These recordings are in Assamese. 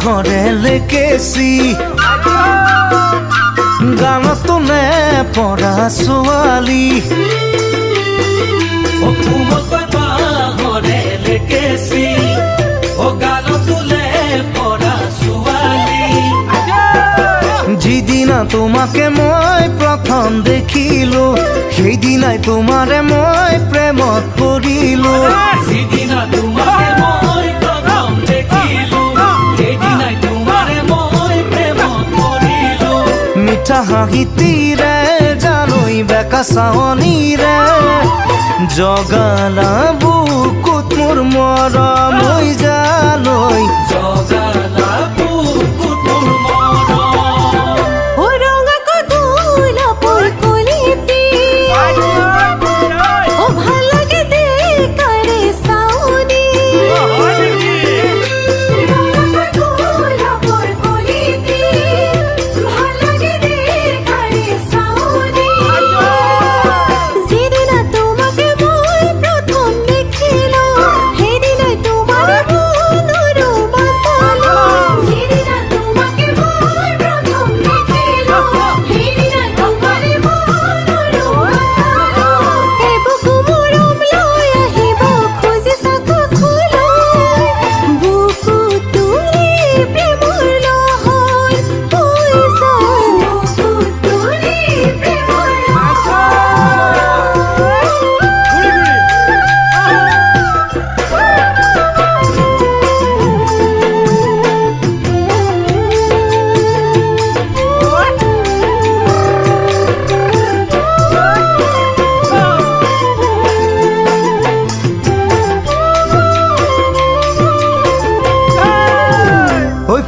বাহৰে লেকেচি গানতো নে পৰা ছোৱালী কুমল বাহৰে লেকেচি গানতো নে পৰা ছোৱালী যিদিনা তোমাকে মই প্ৰথম দেখিলো সেইদিনাই তোমাৰে মই প্ৰেমত পৰিলো যিদিনা তোমাকে মই প্ৰথম দেখিলো সেইদিনাই তোমাৰে মই প্ৰেমত পৰিলো মিঠা হাঁহিটিৰে জানৈ বেকা চাৱনীৰে জগালা বুকুত মোৰ মৰম হৈ জানৈ জগালা বুকুত মোৰ মৰম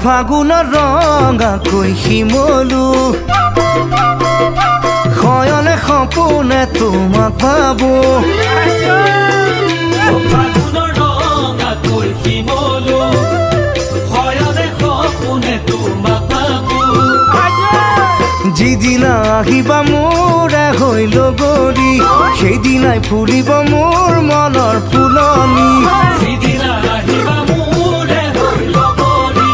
ফাগুনৰ ৰঙাকৈ শিমলু শয়নে সপোনে তোমাক ভাবো ফাগুনৰ ৰঙাকৈ শিমলু শয়নে সপোনে তোমাক ভাবো যিদিনা আহিবা মোৰে হৈ লগৰী সেইদিনাই ফুলিব মোৰ মনৰ ফুলনি যিদিনা আহিবা মোৰে হৈ লগৰী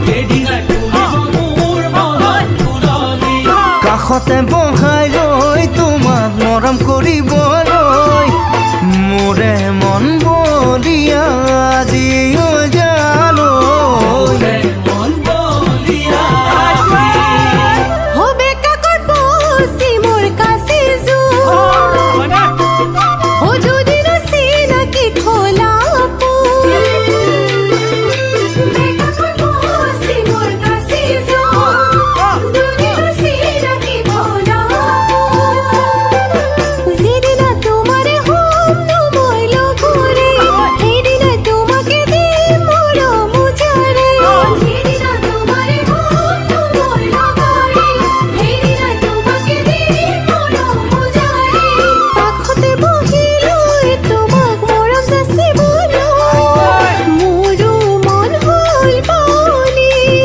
সেইদিনাই ফুলিব মোৰ মনৰ ফুলনি কাষতে বহাই লৈ তোমাক মৰম কৰিবলৈ মোৰে মন বলিয়া আজি